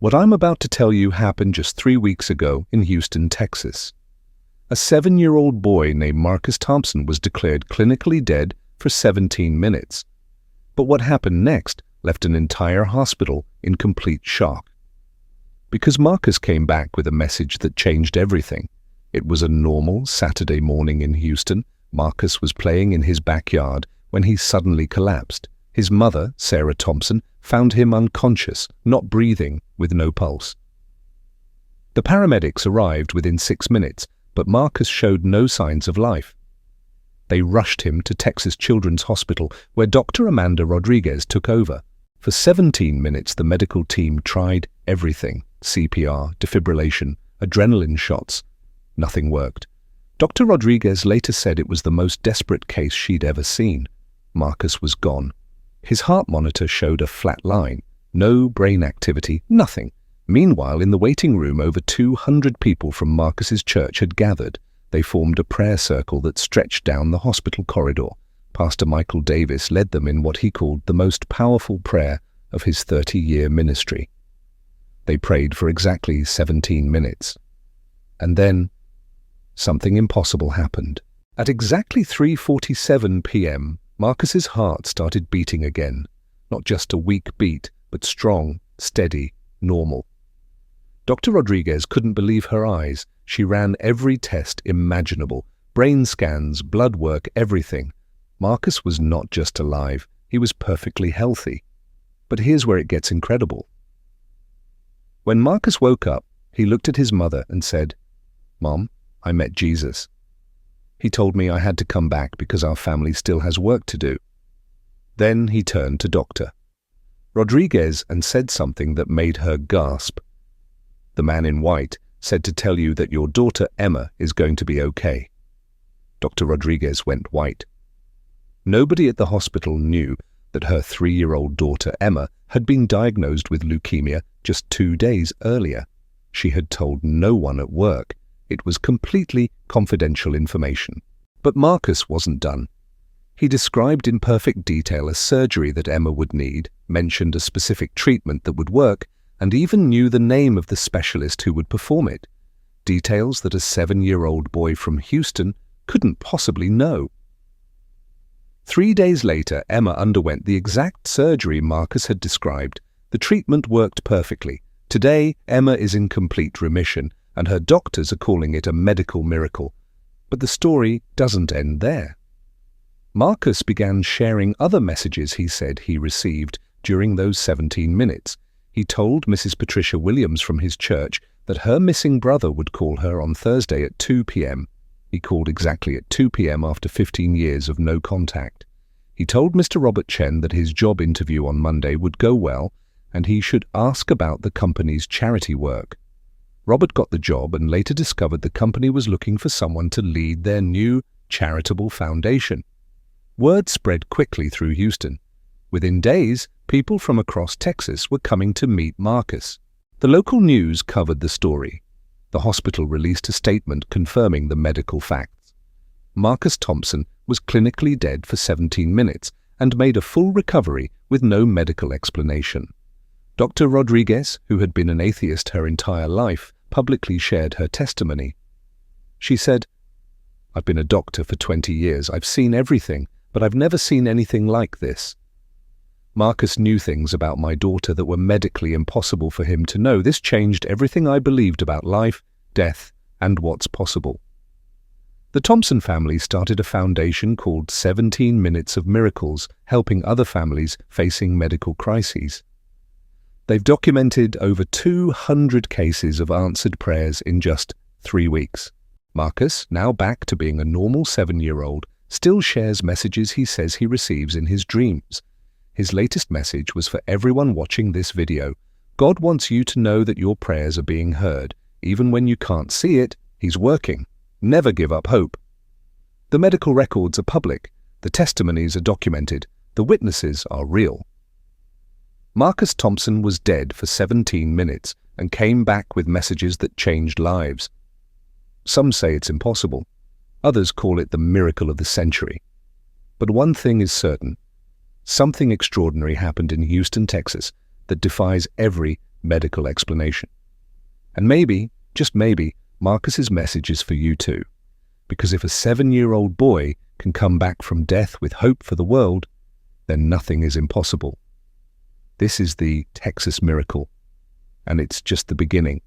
What I'm about to tell you happened just 3 weeks ago in Houston, Texas. A 7-year-old boy named Marcus Thompson was declared clinically dead for 17 minutes. But what happened next left an entire hospital in complete shock. Because Marcus came back with a message that changed everything. It was a normal Saturday morning in Houston. Marcus was playing in his backyard when he suddenly collapsed. His mother, Sarah Thompson, found him unconscious, not breathing, with no pulse. The paramedics arrived within 6 minutes, but Marcus showed no signs of life. They rushed him to Texas Children's Hospital, where Dr. Amanda Rodriguez took over. For 17 minutes, the medical team tried everything: CPR, defibrillation, adrenaline shots. Nothing worked. Dr. Rodriguez later said it was the most desperate case she'd ever seen. Marcus was gone. His heart monitor showed a flat line. No brain activity, nothing. Meanwhile, in the waiting room, over 200 people from Marcus's church had gathered. They formed a prayer circle that stretched down the hospital corridor. Pastor Michael Davis led them in what he called the most powerful prayer of his 30-year ministry. They prayed for exactly 17 minutes. And then, something impossible happened. At exactly 3:47 p.m., Marcus's heart started beating again. Not just a weak beat, but strong, steady, normal. Dr. Rodriguez couldn't believe her eyes. She ran every test imaginable, brain scans, blood work, everything. Marcus was not just alive, he was perfectly healthy. But here's where it gets incredible. When Marcus woke up, he looked at his mother and said, "Mom, I met Jesus. He told me I had to come back because our family still has work to do." Then he turned to Dr. Rodriguez and said something that made her gasp. "The man in white said to tell you that your daughter Emma is going to be okay." Dr. Rodriguez went white. Nobody at the hospital knew that her 3-year-old daughter Emma had been diagnosed with leukemia just 2 days earlier. She had told no one at work. It was completely confidential information. But Marcus wasn't done. He described in perfect detail a surgery that Emma would need, mentioned a specific treatment that would work, and even knew the name of the specialist who would perform it. Details that a 7-year-old boy from Houston couldn't possibly know. 3 days later, Emma underwent the exact surgery Marcus had described. The treatment worked perfectly. Today, Emma is in complete remission, and her doctors are calling it a medical miracle. But the story doesn't end there. Marcus began sharing other messages he said he received during those 17 minutes. He told Mrs. Patricia Williams from his church that her missing brother would call her on Thursday at 2 p.m. He called exactly at 2 p.m. after 15 years of no contact. He told Mr. Robert Chen that his job interview on Monday would go well and he should ask about the company's charity work. Robert got the job and later discovered the company was looking for someone to lead their new charitable foundation. Word spread quickly through Houston. Within days, people from across Texas were coming to meet Marcus. The local news covered the story. The hospital released a statement confirming the medical facts. Marcus Thompson was clinically dead for 17 minutes and made a full recovery with no medical explanation. Dr. Rodriguez, who had been an atheist her entire life, publicly shared her testimony. She said, "I've been a doctor for 20 years. I've seen everything, but I've never seen anything like this. Marcus knew things about my daughter that were medically impossible for him to know. This changed everything I believed about life, death, and what's possible." The Thompson family started a foundation called 17 Minutes of Miracles, helping other families facing medical crises. They've documented over 200 cases of answered prayers in just 3 weeks. Marcus, now back to being a normal 7-year-old, still shares messages he says he receives in his dreams. His latest message was for everyone watching this video. God wants you to know that your prayers are being heard. Even when you can't see it, He's working. Never give up hope. The medical records are public. The testimonies are documented. The witnesses are real. Marcus Thompson was dead for 17 minutes and came back with messages that changed lives. Some say it's impossible. Others call it the miracle of the century. But one thing is certain. Something extraordinary happened in Houston, Texas, that defies every medical explanation. And maybe, just maybe, Marcus's message is for you too. Because if a 7-year-old boy can come back from death with hope for the world, then nothing is impossible. This is the Texas miracle, and it's just the beginning.